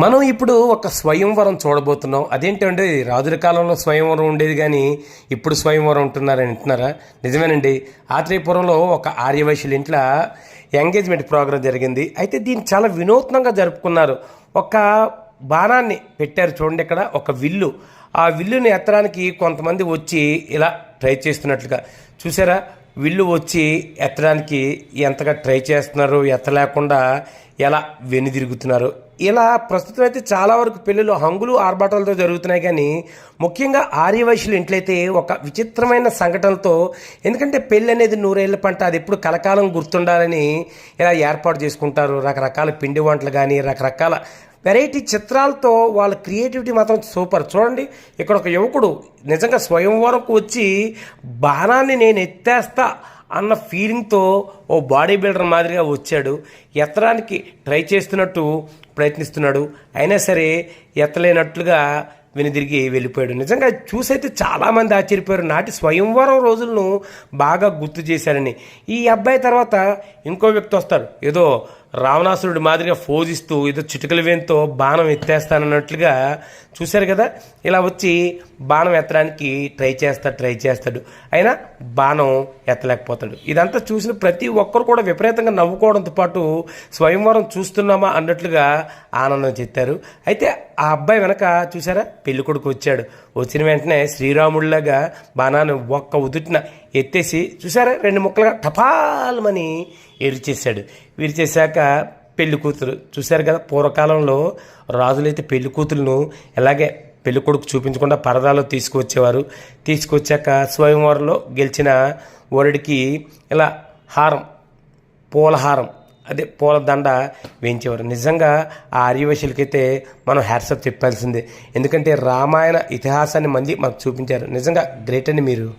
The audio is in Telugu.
మనం ఇప్పుడు ఒక స్వయంవరం చూడబోతున్నాం. అదేంటండి, రాజుల కాలంలో స్వయంవరం ఉండేది కానీ ఇప్పుడు స్వయంవరం ఉంటున్నారని అంటున్నారా? నిజమేనండి. ఆత్రేయపురంలో ఒక ఆర్యవైశ్యుల ఇంట్లో ఎంగేజ్మెంట్ ప్రోగ్రాం జరిగింది. అయితే దీన్ని చాలా వినూత్నంగా జరుపుకున్నారు. ఒక బాణాన్ని పెట్టారు చూడండి, ఇక్కడ ఒక విల్లు. ఆ విల్లుని ఎత్తడానికి కొంతమంది వచ్చి ఇలా ట్రై చేస్తున్నట్లుగా చూసారా? విల్లు వచ్చి ఎత్తడానికి ఎంతగా ట్రై చేస్తున్నారు, ఎత్తలేకుండా ఎలా వెనుదిరుగుతున్నారు. ఇలా ప్రస్తుతం అయితే చాలా వరకు పెళ్ళిళ్ళు హంగులు ఆర్భాటాలతో జరుగుతున్నాయి. కానీ ముఖ్యంగా ఆర్యవైశ్యులు ఇంట్లయితే ఒక విచిత్రమైన సంఘటనలతో, ఎందుకంటే పెళ్ళి అనేది నూరేళ్ల పంట, అది ఎప్పుడు కలకాలం గుర్తుండాలని ఇలా ఏర్పాటు చేసుకుంటారు. రకరకాల పిండి వంటలు కానీ రకరకాల వెరైటీ చిత్రాలతో వాళ్ళ క్రియేటివిటీ మాత్రం సూపర్. చూడండి, ఇక్కడ ఒక యువకుడు నిజంగా స్వయంవరంకు వచ్చి బాణాన్ని నేను ఎత్తేస్తా అన్న ఫీలింగ్తో ఓ బాడీ బిల్డర్ మాదిరిగా వచ్చాడు. ఎత్తడానికి ట్రై చేస్తున్నట్టు ప్రయత్నిస్తున్నాడు, అయినా సరే ఎత్తలేనట్లుగా వెనుదిరిగి వెళ్ళిపోయాడు. నిజంగా చూసైతే చాలామంది ఆశ్చర్యపోయారు. నాటి స్వయంవరం రోజులను బాగా గుర్తు చేశారని. ఈ అబ్బాయి తర్వాత ఇంకో వ్యక్తి వస్తాడు, ఏదో రావణాసురుడి మాదిరిగా ఫోజిస్తూ ఏదో చిటికల వేంతో బాణం ఎత్తేస్తానన్నట్లుగా చూశారు కదా. ఇలా వచ్చి బాణం ఎత్తడానికి ట్రై చేస్తాడు, అయినా బాణం ఎత్తలేకపోతాడు. ఇదంతా చూసిన ప్రతి ఒక్కరు కూడా విపరీతంగా నవ్వుకోవడంతో పాటు స్వయంవరం చూస్తున్నామా అన్నట్లుగా ఆనందం చెందారు. అయితే ఆ అబ్బాయి వెనక చూసారా, పెళ్లి కొడుకు వచ్చాడు. వచ్చిన వెంటనే శ్రీరాముడిలాగా బాణాన్ని ఒక్క ఉదుటిన ఎత్తేసి చూసారా, 2 ముక్కలుగా టపాలమని విరిచేశాక పెళ్లి కూతురు చూశారు కదా. పూర్వకాలంలో రాజులైతే పెళ్లి కూతురును ఎలాగే పెళ్లి కొడుకు చూపించకుండా పరదాలో తీసుకువచ్చేవారు. తీసుకొచ్చాక స్వయంవరంలో గెలిచిన వరుడికి ఇలా హారం, పూలహారం, అదే పూలదండ వేయించేవారు. నిజంగా ఆ ఆర్యవైశ్యులకైతే మనం హ్యాట్సప్ చెప్పాల్సిందే. ఎందుకంటే రామాయణ ఇతిహాసాన్ని మంది మనకు చూపించారు. నిజంగా గ్రేట్ అండి మీరు.